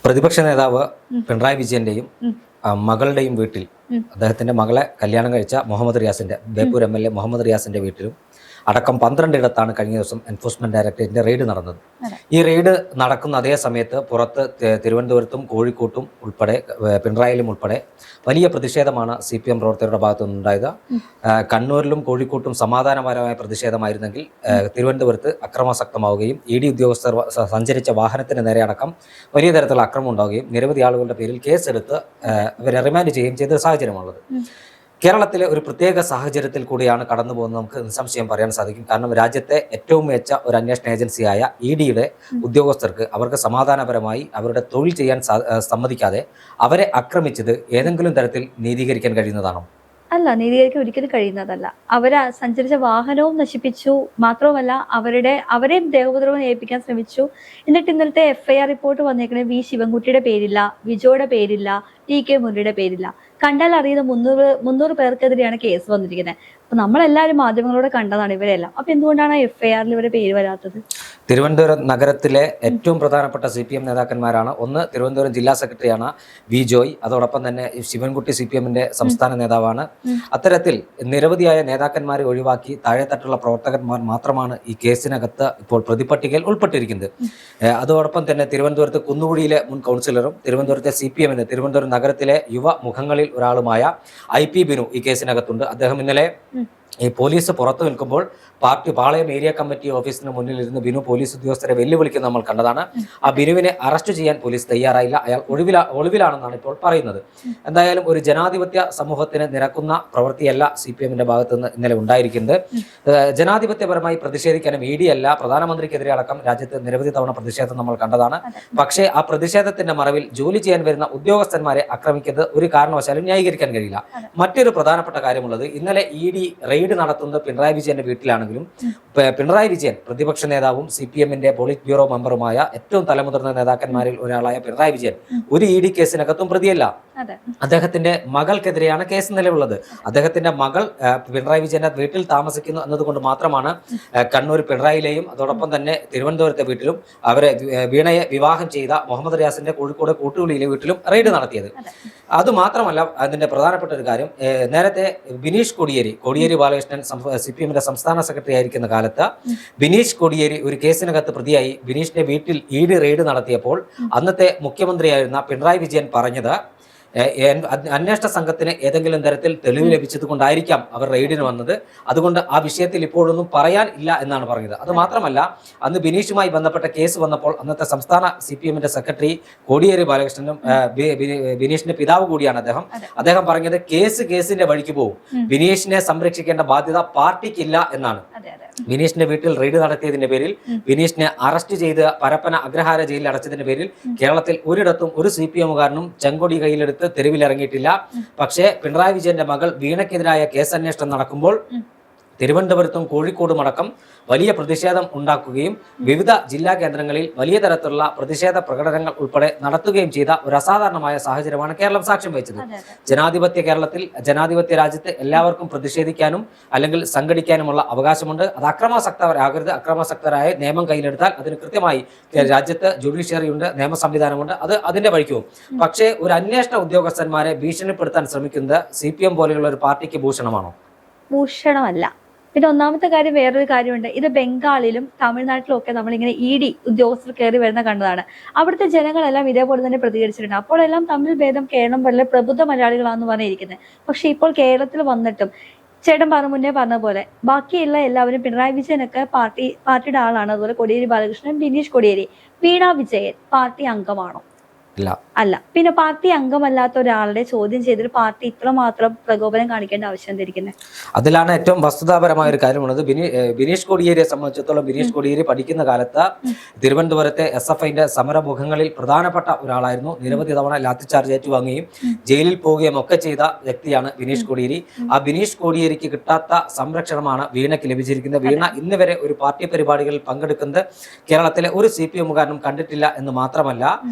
പ്രതിപക്ഷ നേതാവ് പിണറായി വിജയന്റെയും മകളുടെയും വീട്ടിൽ അദ്ദേഹത്തിന്റെ മകളെ കല്യാണം കഴിച്ച മുഹമ്മദ് റിയാസിന്റെ ബേപ്പൂർ MLA മുഹമ്മദ് റിയാസിന്റെ വീട്ടിലും അടക്കം 12 ഇടത്താണ് കഴിഞ്ഞ ദിവസം എൻഫോഴ്സ്മെന്റ് ഡയറക്ടറേറ്റിന്റെ റെയ്ഡ് നടന്നത്. ഈ റെയ്ഡ് നടക്കുന്ന അതേ സമയത്ത് പുറത്ത് തിരുവനന്തപുരത്തും കോഴിക്കോട്ടും ഉൾപ്പെടെ പിണറായിലും ഉൾപ്പെടെ വലിയ പ്രതിഷേധമാണ് CPM പ്രവർത്തകരുടെ ഭാഗത്തു നിന്നുണ്ടായത്. കണ്ണൂരിലും കോഴിക്കോട്ടും സമാധാനപരമായ പ്രതിഷേധമായിരുന്നെങ്കിൽ തിരുവനന്തപുരത്ത് അക്രമാസക്തമാവുകയും ED ഉദ്യോഗസ്ഥർ സഞ്ചരിച്ച വാഹനത്തിന് നേരെ അടക്കം വലിയ തരത്തിലുള്ള അക്രമം ഉണ്ടാവുകയും നിരവധി ആളുകളുടെ പേരിൽ കേസെടുത്ത് അവരെ റിമാൻഡ് ചെയ്യുകയും ചെയ്ത സാഹചര്യമുള്ളത്. കേരളത്തിലെ ഒരു പ്രത്യേക സാഹചര്യത്തിൽ കൂടിയാണ് കടന്നു പോകുന്നത് നമുക്ക് നിസ്സംശയം പറയാൻ സാധിക്കും. കാരണം രാജ്യത്തെ ഏറ്റവും മികച്ച ഒരു അന്വേഷണ ഏജൻസിയായ EDയുടെ ഉദ്യോഗസ്ഥർക്ക് അവർക്ക് സമാധാനപരമായി അവരുടെ തൊഴിൽ ചെയ്യാൻ സമ്മതിക്കാതെ അവരെ ആക്രമിച്ചത് ഏതെങ്കിലും തരത്തിൽ നീതീകരിക്കാൻ കഴിയുന്നതാണോ? അല്ല, നീതീകരിക്കാൻ ഒരിക്കലും കഴിയുന്നതല്ല. അവര് സഞ്ചരിച്ച വാഹനവും നശിപ്പിച്ചു, മാത്രവുമല്ല അവരെയും ദേഹോപദ്രവം ഏൽപ്പിക്കാൻ ശ്രമിച്ചു. എന്നിട്ട് ഇന്നലത്തെ FIR റിപ്പോർട്ട് വന്നേക്കുന്നത് V ശിവൻകുട്ടിയുടെ പേരില്ല, വിജോയുടെ പേരില്ല, TK മുരളിയുടെ പേരില്ല. കണ്ടാൽ അറിയുന്ന 300 പേർക്കെതിരെയാണ് കേസ് വന്നിരിക്കുന്നത്. അപ്പൊ നമ്മളെല്ലാവരും മാധ്യമങ്ങളോട് കണ്ടതാണ് ഇവരെല്ലാം. അപ്പൊ എന്തുകൊണ്ടാണ് FIRൽ ഇവരുടെ പേര് വരാത്തത്? തിരുവനന്തപുരം നഗരത്തിലെ ഏറ്റവും പ്രധാനപ്പെട്ട CPM നേതാക്കന്മാരാണ്. ഒന്ന് തിരുവനന്തപുരം ജില്ലാ സെക്രട്ടറിയാണ് V ജോയ്, അതോടൊപ്പം തന്നെ ശിവൻകുട്ടി CPMന്റെ സംസ്ഥാന നേതാവാണ്. അത്തരത്തിൽ നിരവധിയായ നേതാക്കന്മാരെ ഒഴിവാക്കി താഴെത്തട്ടുള്ള പ്രവർത്തകന്മാർ മാത്രമാണ് ഈ കേസിനകത്ത് ഇപ്പോൾ പ്രതിപട്ടികയിൽ ഉൾപ്പെട്ടിരിക്കുന്നത്. അതോടൊപ്പം തന്നെ തിരുവനന്തപുരത്ത് കുന്നുകുഴിയിലെ മുൻ കൗൺസിലറും തിരുവനന്തപുരത്തെ CPMന്റെ തിരുവനന്തപുരം നഗരത്തിലെ യുവ മുഖങ്ങളിൽ ഒരാളുമായ IP ബിനു ഈ കേസിനകത്തുണ്ട്. അദ്ദേഹം ഇന്നലെ ഈ പോലീസ് പുറത്തു നിൽക്കുമ്പോൾ പാളയം ഏരിയ കമ്മിറ്റി ഓഫീസിന് മുന്നിൽ ഇരുന്ന് ബിനു പോലീസ് ഉദ്യോഗസ്ഥരെ വെല്ലുവിളിക്കുന്നത് നമ്മൾ കണ്ടതാണ്. ആ ബിനുവിനെ അറസ്റ്റ് ചെയ്യാൻ പോലീസ് തയ്യാറായില്ല. അയാൾ ഒളിവിലാണെന്നാണ് ഇപ്പോൾ പറയുന്നത്. എന്തായാലും ഒരു ജനാധിപത്യ സമൂഹത്തിന് നിരക്കുന്ന പ്രവൃത്തിയല്ല CPMന്റെ ഭാഗത്ത് നിന്ന് ഇന്നലെ ഉണ്ടായിരിക്കുന്നത്. ജനാധിപത്യപരമായി പ്രതിഷേധിക്കാനും ED അല്ല പ്രധാനമന്ത്രിക്കെതിരെ അടക്കം രാജ്യത്ത് നിരവധി തവണ പ്രതിഷേധം നമ്മൾ കണ്ടതാണ്. പക്ഷേ ആ പ്രതിഷേധത്തിന്റെ മറവിൽ ജോലി ചെയ്യാൻ വരുന്ന ഉദ്യോഗസ്ഥന്മാരെ ആക്രമിക്കുന്നത് ഒരു കാരണവശാലും ന്യായീകരിക്കാൻ കഴിയില്ല. മറ്റൊരു പ്രധാനപ്പെട്ട കാര്യമുള്ളത്, ഇന്നലെ ED റെയ്ഡ് നടത്തുന്നത് പിണറായി വിജയന്റെ വീട്ടിലാണെങ്കിലും പിണറായി വിജയൻ പ്രതിപക്ഷ നേതാവും CPMന്റെ പോളിറ്റ് ബ്യൂറോ മെമ്പറുമായ ഏറ്റവും തലമുതിർന്ന നേതാക്കന്മാരിൽ ഒരാളായ പിണറായി വിജയൻ ഒരു ED കേസിനകത്തും പ്രതിയല്ല. അദ്ദേഹത്തിന്റെ മകൾക്കെതിരെയാണ് കേസ് നിലവിലുള്ളത്. അദ്ദേഹത്തിന്റെ മകൾ പിണറായി വിജയന്റെ വീട്ടിൽ താമസിക്കുന്നു എന്നതുകൊണ്ട് മാത്രമാണ് കണ്ണൂർ പിണറായിലെയും അതോടൊപ്പം തന്നെ തിരുവനന്തപുരത്തെ വീട്ടിലും അവരെ വീണയെ വിവാഹം ചെയ്ത മുഹമ്മദ് റിയാസിന്റെ കോഴിക്കോട് കൂട്ടുകുളിയിലെ വീട്ടിലും റെയ്ഡ് നടത്തിയത്. അതുമാത്രമല്ല, അതിന്റെ പ്രധാനപ്പെട്ട ഒരു കാര്യം, നേരത്തെ ബിനീഷ് കോടിയേരി ബാലകൃഷ്ണൻ CPMന്റെ സംസ്ഥാന സെക്രട്ടറി ആയിരിക്കുന്ന കാലത്ത് ബിനീഷ് കോടിയേരി ഒരു കേസിനകത്ത് പ്രതിയായി ബിനീഷിന്റെ വീട്ടിൽ ED റെയ്ഡ് നടത്തിയപ്പോൾ അന്നത്തെ മുഖ്യമന്ത്രിയായിരുന്ന പിണറായി വിജയൻ പറഞ്ഞത് അന്വേഷണ സംഘത്തിന് ഏതെങ്കിലും തരത്തിൽ തെളിവ് ലഭിച്ചത് കൊണ്ടായിരിക്കാം അവർ റെയ്ഡിന് വന്നത്, അതുകൊണ്ട് ആ വിഷയത്തിൽ ഇപ്പോഴൊന്നും പറയാൻ ഇല്ല എന്നാണ് പറഞ്ഞത്. അത് മാത്രമല്ല, അന്ന് ബിനീഷുമായി ബന്ധപ്പെട്ട കേസ് വന്നപ്പോൾ അന്നത്തെ സംസ്ഥാന CPMന്റെ സെക്രട്ടറി കോടിയേരി ബാലകൃഷ്ണനും ബിനീഷിന്റെ പിതാവ് കൂടിയാണ് അദ്ദേഹം പറഞ്ഞത് കേസിന്റെ വഴിക്ക് പോകും, ബിനീഷിനെ സംരക്ഷിക്കേണ്ട ബാധ്യത പാർട്ടിക്കില്ല എന്നാണ്. ബിനീഷിന്റെ വീട്ടിൽ റെയ്ഡ് നടത്തിയതിന്റെ പേരിൽ ബിനീഷിനെ അറസ്റ്റ് ചെയ്ത് പരപ്പന അഗ്രഹാര ജയിലിൽ അടച്ചതിന്റെ പേരിൽ കേരളത്തിൽ ഒരിടത്തും ഒരു CPMകാരനും ചെങ്കൊടി കയ്യിലെടുത്ത് തെരുവിലിറങ്ങിയിട്ടില്ല. പക്ഷേ പിണറായി വിജയന്റെ മകൾ വീണയ്ക്കെതിരായ കേസന്വേഷണം നടക്കുമ്പോൾ തിരുവനന്തപുരത്തും കോഴിക്കോടും അടക്കം വലിയ പ്രതിഷേധം ഉണ്ടാക്കുകയും വിവിധ ജില്ലാ കേന്ദ്രങ്ങളിൽ വലിയ തരത്തിലുള്ള പ്രതിഷേധ പ്രകടനങ്ങൾ ഉൾപ്പെടെ നടത്തുകയും ചെയ്ത ഒരു അസാധാരണമായ സാഹചര്യമാണ് കേരളം സാക്ഷ്യം വഹിച്ചത്. ജനാധിപത്യ കേരളത്തിൽ, ജനാധിപത്യ രാജ്യത്ത് എല്ലാവർക്കും പ്രതിഷേധിക്കാനും അല്ലെങ്കിൽ സംഘടിക്കാനുമുള്ള അവകാശമുണ്ട്. അത് അക്രമാസക്തരാകരുത്. അക്രമാസക്തരായ നിയമം കയ്യിലെടുത്താൽ അതിന് കൃത്യമായി രാജ്യത്ത് ജുഡീഷ്യറി ഉണ്ട്, നിയമ സംവിധാനമുണ്ട്, അത് അതിന്റെ വഴിക്കും. പക്ഷേ ഒരു അന്വേഷണ ഉദ്യോഗസ്ഥന്മാരെ ഭീഷണിപ്പെടുത്താൻ ശ്രമിക്കുന്നത് CPM പോലെയുള്ള ഒരു പാർട്ടിക്ക് ഭൂഷണമാണോ? ഭൂഷണമല്ല. പിന്നെ ഒന്നാമത്തെ കാര്യം, വേറൊരു കാര്യമുണ്ട്. ഇത് ബംഗാളിലും തമിഴ്നാട്ടിലും ഒക്കെ നമ്മളിങ്ങനെ ED ഉദ്യോഗസ്ഥർ കയറി വരുന്ന കണ്ടതാണ്. അവിടുത്തെ ജനങ്ങളെല്ലാം ഇതേപോലെ തന്നെ പ്രതികരിച്ചിട്ടുണ്ട്. അപ്പോഴെല്ലാം തമ്മിൽ ഭേദം കേരളം പോലെ പ്രബുദ്ധ മലയാളികളാണെന്ന് പറഞ്ഞിരിക്കുന്നത്. പക്ഷെ ഇപ്പോൾ കേരളത്തിൽ വന്നിട്ടും ചേട്ടൻ മുന്നേ പറഞ്ഞ പോലെ ബാക്കിയുള്ള എല്ലാവരും, പിണറായി വിജയനൊക്കെ പാർട്ടിയുടെ ആളാണ്. അതുപോലെ കോടിയേരി ബാലകൃഷ്ണൻ, ബിനീഷ് കോടിയേരി, വീണ വിജയൻ പാർട്ടി അംഗമാണോ? അല്ല. പിന്നെ പാർട്ടി അംഗമല്ലാത്ത ഒരാളുടെ ചോദ്യം ചെയ്തിട്ട് പാർട്ടി ഇത്രമാത്രം പ്രകോപനം കാണിക്കേണ്ട ആവശ്യം എന്തായിരിക്കുന്നത്? അതിലാണ് ഏറ്റവും വസ്തുതാപരമായ ഒരു കാര്യമുള്ളത്. ബിനീഷ് കോടിയേരിയെ സംബന്ധിച്ചിടത്തോളം ബിനീഷ് കോടിയേരി പഠിക്കുന്ന കാലത്ത് തിരുവനന്തപുരത്തെ SFIന്റെ സമരമുഖങ്ങളിൽ പ്രധാനപ്പെട്ട ഒരാളായിരുന്നു. നിരവധി തവണ ലാത്തിച്ചാർജ് ഏറ്റുവാങ്ങുകയും ജയിലിൽ പോവുകയും ഒക്കെ ചെയ്ത വ്യക്തിയാണ് ബിനീഷ് കോടിയേരി. ആ ബിനീഷ് കോടിയേരിക്ക് കിട്ടാത്ത സംരക്ഷണമാണ് വീണയ്ക്ക് ലഭിച്ചിരിക്കുന്നത്. വീണ ഇന്ന് വരെ ഒരു പാർട്ടി പരിപാടികളിൽ പങ്കെടുക്കുന്നത് കേരളത്തിലെ ഒരു CPMകാരനും കണ്ടിട്ടില്ല എന്ന് മാത്രമല്ല,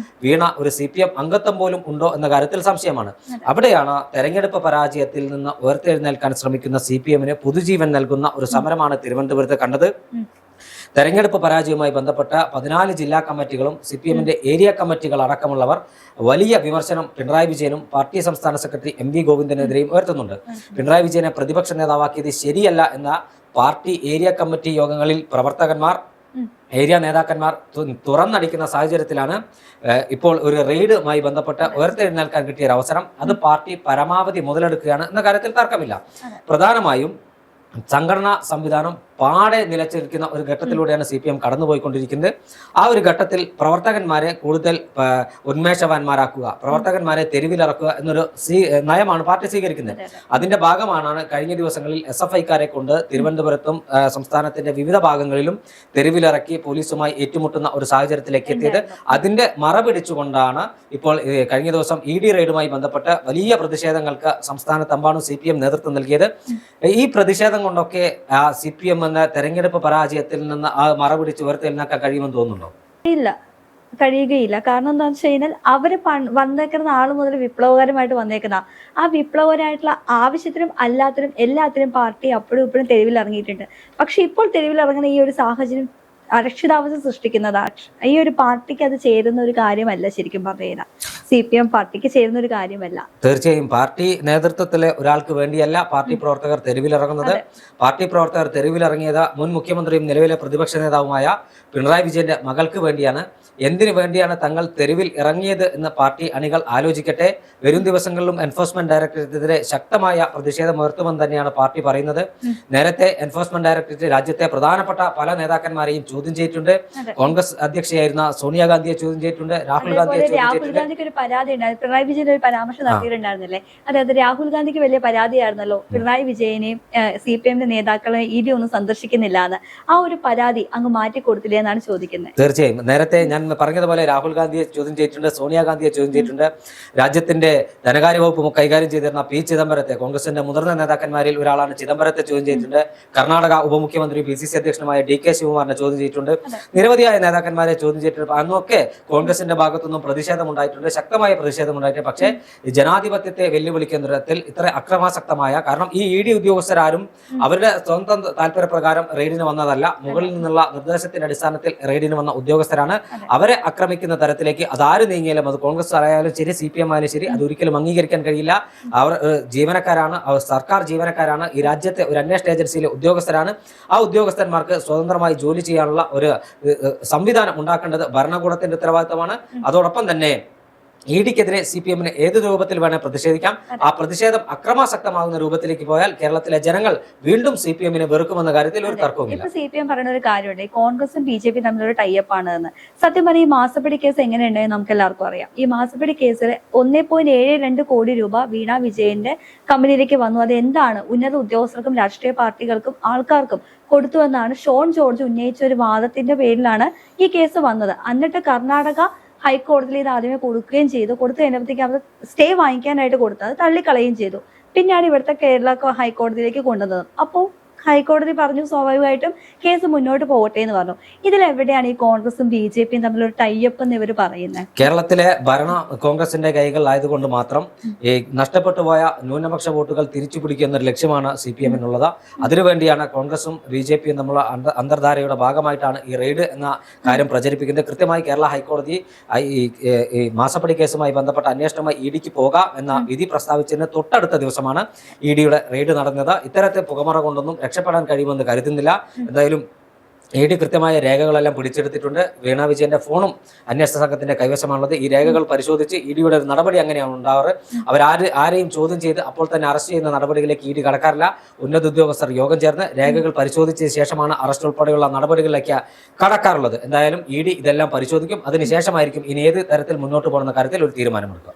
വീണ ഒരു CPM അംഗത്വം പോലും ഉണ്ടോ എന്ന കാര്യത്തിൽ സംശയമാണ്. അവിടെയാണ് തെരഞ്ഞെടുപ്പ് പരാജയത്തിൽ നിന്ന് ഉയർത്തെഴുന്നേൽക്കാൻ ശ്രമിക്കുന്ന CPMന് പുതുജീവൻ നൽകുന്ന ഒരു സമരമാണ് തിരുവനന്തപുരത്ത് കണ്ടത്. തെരഞ്ഞെടുപ്പ് പരാജയവുമായി ബന്ധപ്പെട്ട 14 ജില്ലാ കമ്മിറ്റികളും CPM-ന്റെ ഏരിയ കമ്മിറ്റികൾ അടക്കമുള്ളവർ വലിയ വിമർശനം പിണറായി വിജയനും പാർട്ടി സംസ്ഥാന സെക്രട്ടറി MV ഗോവിന്ദനെതിരെയും ഉയർത്തുന്നുണ്ട്. പിണറായി വിജയനെ പ്രതിപക്ഷ നേതാവാക്കിയത് ശരിയല്ല എന്ന പാർട്ടി ഏരിയ കമ്മിറ്റി യോഗങ്ങളിൽ പ്രവർത്തകന്മാർ, ഏരിയ നേതാക്കന്മാർ തുറന്നടിക്കുന്ന സാഹചര്യത്തിലാണ് ഇപ്പോൾ ഒരു റെയ്ഡുമായി ബന്ധപ്പെട്ട് ഉയർത്തെഴുന്നേൽക്കാൻ കിട്ടിയ ഒരു അവസരം. അത് പാർട്ടി പരമാവധി മുതലെടുക്കുകയാണ് എന്ന കാര്യത്തിൽ തർക്കമില്ല. പ്രധാനമായും സംഘടനാ സംവിധാനം പാടെ നിലച്ചിരിക്കുന്ന ഒരു ഘട്ടത്തിലൂടെയാണ് CPM കടന്നുപോയിക്കൊണ്ടിരിക്കുന്നത്. ആ ഒരു ഘട്ടത്തിൽ പ്രവർത്തകന്മാരെ കൂടുതൽ ഉന്മേഷവാന്മാരാക്കുക, പ്രവർത്തകന്മാരെ തെരുവിലിറക്കുക എന്നൊരു നയമാണ് പാർട്ടി സ്വീകരിക്കുന്നത്. അതിന്റെ ഭാഗമാണ് കഴിഞ്ഞ ദിവസങ്ങളിൽ SFI-ക്കാരെ കൊണ്ട് തിരുവനന്തപുരത്തും സംസ്ഥാനത്തിന്റെ വിവിധ ഭാഗങ്ങളിലും തെരുവിലിറക്കി പോലീസുമായി ഏറ്റുമുട്ടുന്ന ഒരു സാഹചര്യത്തിലേക്ക് എത്തിയത്. അതിന്റെ മറപിടിച്ചുകൊണ്ടാണ് ഇപ്പോൾ കഴിഞ്ഞ ദിവസം ED റെയ്ഡുമായി ബന്ധപ്പെട്ട് വലിയ പ്രതിഷേധങ്ങൾക്ക് സംസ്ഥാനത്തെമ്പാടും CPM നേതൃത്വം നൽകിയത്. ഈ പ്രതിഷേധം കൊണ്ടൊക്കെ CPM എന്ന തെരഞ്ഞെടുപ്പ് പരാജയത്തിൽ നിന്ന് ആ മറപിടിച്ച് ഉയർത്തെഴുന്നേൽക്കാൻ കഴിയുമെന്ന് തോന്നുന്നുണ്ടോ? ഇല്ല, കഴിയുകയില്ല. കാരണം എന്താണെന്ന് വെച്ച് കഴിഞ്ഞാൽ അവര് വന്നേക്കുന്ന ആള് മുതൽ വിപ്ലവകരമായിട്ട് വന്നേക്കുന്ന ആ വിപ്ലവകരമായിട്ടുള്ള ആവശ്യത്തിനും അല്ലാത്തിനും എല്ലാത്തിനും പാർട്ടി അപ്പോഴും ഇപ്പോഴും തെരുവിൽ ഇറങ്ങിയിട്ടുണ്ട്. പക്ഷെ ഇപ്പോൾ തെരുവിൽ ഇറങ്ങുന്ന ഈ ഒരു സാഹചര്യം അരക്ഷിതാവസ്ഥ സൃഷ്ടിക്കുന്നതാണ്. ഈ ഒരു പാർട്ടിക്ക് അത് ചേരുന്ന ഒരു കാര്യമല്ല. ശരിക്കും പറഞ്ഞു കഴിഞ്ഞാൽ CPM പാർട്ടിക്ക് ചേരുന്ന ഒരു കാര്യമല്ല. തീർച്ചയായും പാർട്ടി നേതൃത്വത്തിലെ ഒരാൾക്ക് വേണ്ടിയല്ല പാർട്ടി പ്രവർത്തകർ തെരുവിലിറങ്ങുന്നത്. പാർട്ടി പ്രവർത്തകർ തെരുവിലിറങ്ങിയത് മുൻ മുഖ്യമന്ത്രിയും നിലവിലെ പ്രതിപക്ഷ നേതാവുമായ പിണറായി വിജയന്റെ മകൾക്ക് വേണ്ടിയാണ്. എന്തിനു വേണ്ടിയാണ് തങ്ങൾ തെരുവിൽ ഇറങ്ങിയത് എന്ന് പാർട്ടി അണികൾ ആലോചിക്കട്ടെ. വരും ദിവസങ്ങളിലും എൻഫോഴ്സ്മെന്റ് ഡയറക്ടറേറ്റിനെതിരെ ശക്തമായ പ്രതിഷേധം ഉയർത്തുമെന്ന് തന്നെയാണ് പാർട്ടി പറയുന്നത്. നേരത്തെ എൻഫോഴ്സ്മെന്റ് ഡയറക്ടറേറ്റ് രാജ്യത്തെ പ്രധാനപ്പെട്ട പല നേതാക്കന്മാരെയും ചോദ്യം ചെയ്തിട്ടുണ്ട്. കോൺഗ്രസ് അധ്യക്ഷയായിരുന്ന സോണിയാഗാന്ധിയെ ചോദ്യം ചെയ്തിട്ടുണ്ട്, രാഹുൽ ഗാന്ധിയെ ചോദ്യം ചെയ്തിട്ടുണ്ട്. പരാതി ഉണ്ടായിരുന്നു, പിണറായി വിജയൻ ഒരു പരാമർശം നടത്തിയിട്ടുണ്ടായിരുന്നില്ലേ? അതായത് രാഹുൽ ഗാന്ധിക്ക് വലിയ പരാതിയായിരുന്നല്ലോ പിണറായി വിജയനെയും CPM-ന്റെ നേതാക്കളെ ED ഒന്നും സന്ദർശിക്കുന്നില്ല എന്ന്. ആ ഒരു പരാതി അങ്ങ് മാറ്റി കൊടുത്തില്ലേ എന്നാണ് ചോദിക്കുന്നത്. തീർച്ചയായും നേരത്തെ ഞാൻ പറഞ്ഞതുപോലെ രാഹുൽ ഗാന്ധിയെ ചോദ്യം ചെയ്തിട്ടുണ്ട്, സോണിയാഗാന്ധിയെ ചോദ്യം ചെയ്തിട്ടുണ്ട്. രാജ്യത്തിന്റെ ധനകാര്യ വകുപ്പ് കൈകാര്യം ചെയ്തിരുന്ന P ചിദംബരത്തെ, കോൺഗ്രസിന്റെ മുതിർന്ന നേതാക്കന്മാരിൽ ഒരാളാണ് ചിദംബരത്തെ ചോദ്യം ചെയ്തിട്ടുണ്ട്. കർണാടക ഉപമുഖ്യമന്ത്രി PCC അധ്യക്ഷനുമായ DK ശിവകുമാറിനെ ചോദ്യം ചെയ്തിട്ടുണ്ട്. നിരവധിയായ നേതാക്കന്മാരെ ചോദ്യം ചെയ്തിട്ടുണ്ട്. അന്നൊക്കെ കോൺഗ്രസിന്റെ ഭാഗത്തുനിന്നും പ്രതിഷേധം ഉണ്ടായിട്ടുണ്ട്, ശക്തമായ പ്രതിഷേധം ഉണ്ടായിട്ടുണ്ട്. പക്ഷേ ജനാധിപത്യത്തെ വെല്ലുവിളിക്കുന്ന തരത്തിൽ ഇത്ര അക്രമാസക്തമായ, കാരണം ഈ ED ഉദ്യോഗസ്ഥരാരും അവരുടെ സ്വന്തം താല്പര്യപ്രകാരം റെയ്ഡിന് വന്നതല്ല, മുകളിൽ നിന്നുള്ള നിർദ്ദേശത്തിന്റെ അടിസ്ഥാനത്തിൽ റെയ്ഡിന് വന്ന ഉദ്യോഗസ്ഥരാണ്. അവരെ ആക്രമിക്കുന്ന തരത്തിലേക്ക് അതാര് നീങ്ങിയാലും, അത് കോൺഗ്രസ് ആയാലും ശരി CPM ആയാലും ശരി, അത് ഒരിക്കലും അംഗീകരിക്കാൻ കഴിയില്ല. അവർ ജീവനക്കാരാണ്, അവർ സർക്കാർ ജീവനക്കാരാണ്, ഈ രാജ്യത്തെ ഒരു അന്വേഷണ ഏജൻസിയിലെ ഉദ്യോഗസ്ഥരാണ്. ആ ഉദ്യോഗസ്ഥന്മാർക്ക് സ്വതന്ത്രമായി ജോലി ചെയ്യാനുള്ള ഒരു സംവിധാനം ഉണ്ടാക്കേണ്ടത് ഭരണകൂടത്തിന്റെ ഉത്തരവാദിത്തമാണ്. അതോടൊപ്പം തന്നെ ED-ക്കെതിരെ CPM-ന് ഏത് രൂപത്തിൽ വേണേൽ പ്രതിഷേധിക്കാം. ആ പ്രതിഷേധം അക്രമാസക്തമാകുന്ന രൂപത്തിലേക്ക് പോയാൽ കേരളത്തിലെ ജനങ്ങൾ വീണ്ടും CPM-നെ വെറുക്കുമെന്ന കാര്യത്തിൽ ഒരു തർക്കവുമില്ല. ഇപ്പൊ CPM പറയുന്ന ഒരു കാര്യമുണ്ട്, ഈ കോൺഗ്രസും BJP തമ്മിലൊരു ടൈപ്പ് ആണ് എന്ന്. സത്യം പറഞ്ഞാൽ ഈ മാസപ്പടി കേസ് എങ്ങനെയുണ്ടെന്ന് നമുക്ക് എല്ലാവർക്കും അറിയാം. ഈ മാസപ്പടി കേസിൽ 1.72 കോടി രൂപ വീണ വിജയന്റെ കമ്പനിയിലേക്ക് വന്നു. അത് എന്താണ് ഉന്നത ഉദ്യോഗസ്ഥർക്കും രാഷ്ട്രീയ പാർട്ടികൾക്കും ആൾക്കാർക്കും കൊടുത്തുവെന്നാണ് ഷോൺ ജോർജ് ഉന്നയിച്ച ഒരു വാദത്തിന്റെ പേരിലാണ് ഈ കേസ് വന്നത്. എന്നിട്ട് കർണാടക ഹൈക്കോടതിയിൽ ഇത് ആദ്യമേ കൊടുക്കുകയും ചെയ്തു. കൊടുത്തു കഴിഞ്ഞപ്പോഴത്തേക്ക് അവർ സ്റ്റേ വാങ്ങിക്കാനായിട്ട് കൊടുത്തത് തള്ളിക്കളയുകയും ചെയ്തു. പിന്നെയാണ് ഇവിടുത്തെ കേരള ഹൈക്കോടതിയിലേക്ക് കൊണ്ടുവന്നത്. അപ്പോൾ ഹൈക്കോടതി പറഞ്ഞു സ്വാഭാവികമായിട്ടും കേസ് മുന്നോട്ട് പോകട്ടെ എന്ന് പറഞ്ഞു. ഇതിലെവിടെയാണ് ഈ കോൺഗ്രസും BJP-യും തമ്മിലൊരു ടൈപ്പ് എന്ന് ഇവർ പറയുന്നത്? കേരളത്തിലെ ഭരണ കോൺഗ്രസിന്റെ കൈകളിലായതുകൊണ്ട് മാത്രം ഈ നഷ്ടപ്പെട്ടു പോയ ന്യൂനപക്ഷ വോട്ടുകൾ തിരിച്ചു പിടിക്കുന്ന ഒരു ലക്ഷ്യമാണ് CPM-നുള്ളത്. അതിനുവേണ്ടിയാണ് കോൺഗ്രസും BJP-യും തമ്മിലുള്ള അന്തർധാരയുടെ ഭാഗമായിട്ടാണ് ഈ റെയ്ഡ് എന്ന കാര്യം പ്രചരിപ്പിക്കുന്നത്. കൃത്യമായി കേരള ഹൈക്കോടതി ഈ മാസപ്പടി കേസുമായി ബന്ധപ്പെട്ട അന്വേഷണമായി ED-ക്ക് പോകാം എന്ന വിധി പ്രസ്താവിച്ചതിന് തൊട്ടടുത്ത ദിവസമാണ് ED-യുടെ റെയ്ഡ് നടന്നത്. ഇത്തരത്തിൽ പുകമറ കൊണ്ടൊന്നും രക്ഷപ്പെടാൻ കഴിയുമെന്ന് കരുതുന്നില്ല. എന്തായാലും ED കൃത്യമായ രേഖകളെല്ലാം പിടിച്ചെടുത്തിട്ടുണ്ട്. വീണ വിജയന്റെ ഫോണും അന്വേഷണ സംഘത്തിന്റെ കൈവശമാണുള്ളത്. ഈ രേഖകൾ പരിശോധിച്ച് ED-യുടെ ഒരു നടപടി അങ്ങനെയാണ് ഉണ്ടാവാറ്. ആരെയും ചോദ്യം ചെയ്ത് അപ്പോൾ തന്നെ അറസ്റ്റ് ചെയ്യുന്ന നടപടികളിലേക്ക് ED കടക്കാറില്ല. ഉന്നത ഉദ്യോഗസ്ഥർ യോഗം ചേർന്ന് രേഖകൾ പരിശോധിച്ച ശേഷമാണ് അറസ്റ്റ് ഉൾപ്പെടെയുള്ള നടപടികളിലേക്ക് കടക്കാറുള്ളത്. എന്തായാലും ED ഇതെല്ലാം പരിശോധിക്കും. അതിനുശേഷമായിരിക്കും ഇനി ഏത് തരത്തിൽ മുന്നോട്ട് പോകുന്ന കാര്യത്തിൽ ഒരു തീരുമാനമെടുക്കുക.